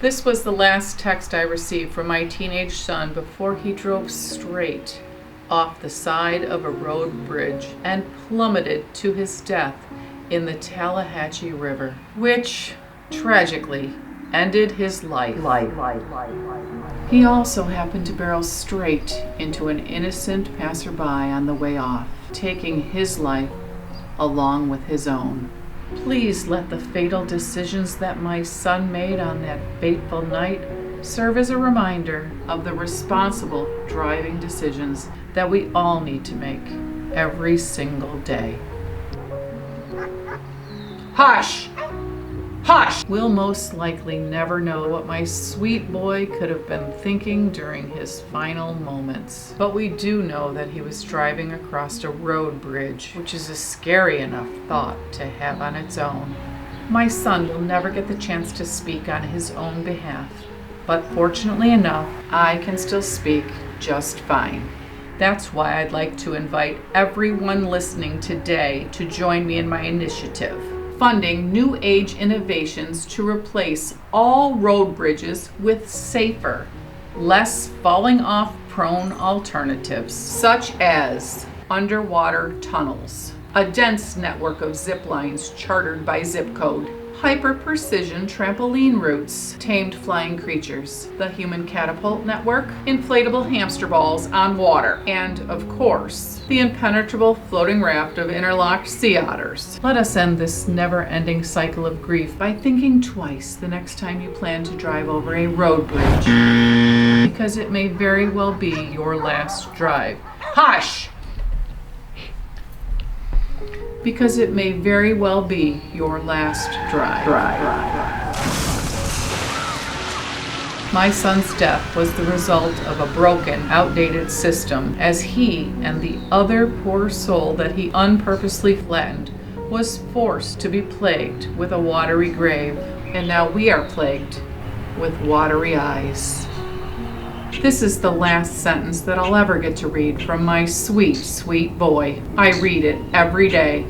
This was the last text I received from my teenage son before he drove straight off the side of a road bridge and plummeted to his death in the Tallahatchie River, which, tragically, ended his life. He also happened to barrel straight into an innocent passerby on the way off, taking his life along with his own. Please let the fatal decisions that my son made on that fateful night serve as a reminder of the responsible driving decisions that we all need to make every single day. Hush! Hush! We'll most likely never know what my sweet boy could have been thinking during his final moments. But we do know that he was driving across a road bridge, which is a scary enough thought to have on its own. My son will never get the chance to speak on his own behalf, but fortunately enough, I can still speak just fine. That's why I'd like to invite everyone listening today to join me in my initiative, funding new age innovations to replace all road bridges with safer, less falling off prone alternatives, such as underwater tunnels, a dense network of zip lines chartered by zip code, hyper-precision trampoline routes, tamed flying creatures, the human catapult network, inflatable hamster balls on water, and, of course, the impenetrable floating raft of interlocked sea otters. Let us end this never-ending cycle of grief by thinking twice the next time you plan to drive over a road bridge, because it may very well be your last drive. Hush! Because it may very well be your last drive. My son's death was the result of a broken, outdated system, as he and the other poor soul that he unpurposely flattened was forced to be plagued with a watery grave, and now we are plagued with watery eyes. This is the last sentence that I'll ever get to read from my sweet, sweet boy. I read it every day.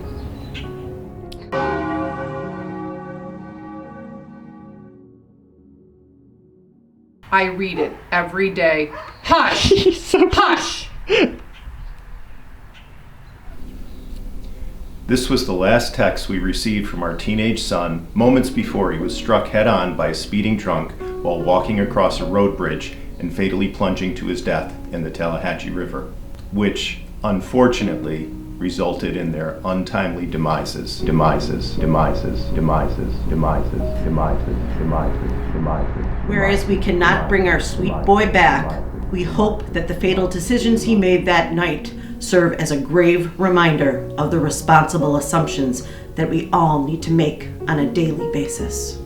I read it every day. Hush! Hush! This was the last text we received from our teenage son moments before he was struck head-on by a speeding trunk while walking across a road bridge and fatally plunging to his death in the Tallahatchie River, which, unfortunately, resulted in their untimely demises. Whereas we cannot bring our sweet boy back, we hope that the fatal decisions he made that night serve as a grave reminder of the responsible assumptions that we all need to make on a daily basis.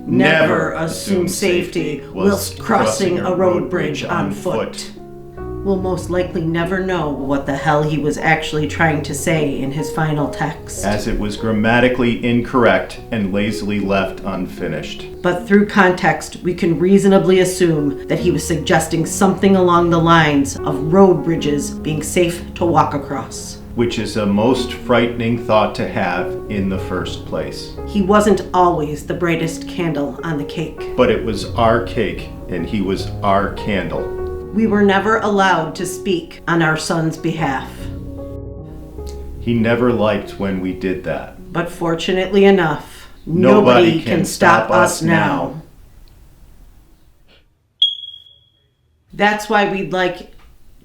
Never assume safety whilst crossing a road bridge on foot. We'll most likely never know what the hell he was actually trying to say in his final text, as it was grammatically incorrect and lazily left unfinished. But through context, we can reasonably assume that he was suggesting something along the lines of road bridges being safe to walk across, which is a most frightening thought to have in the first place. He wasn't always the brightest candle on the cake. But it was our cake, and he was our candle. We were never allowed to speak on our son's behalf. He never liked when we did that. But fortunately enough, nobody can stop us now. That's why we'd like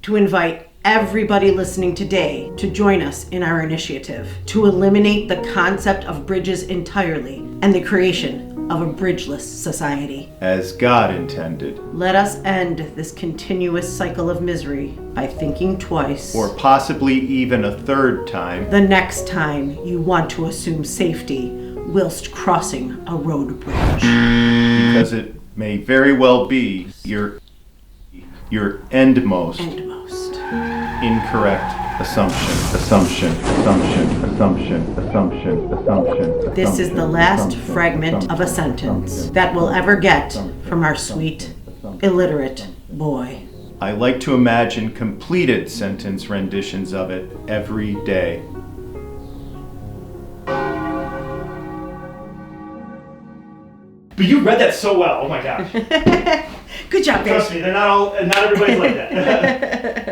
to invite everybody listening today to join us in our initiative to eliminate the concept of bridges entirely and the creation of a bridgeless society, as God intended. Let us end this continuous cycle of misery by thinking twice, or possibly even a third time, the next time you want to assume safety whilst crossing a road bridge. Because it may very well be your endmost incorrect assumption. This is the last fragment of a sentence that we'll ever get from our sweet, illiterate boy. I like to imagine completed sentence renditions of it every day. But you read that so well. Oh my gosh. Good job, Trust babe. me, not everybody's like that.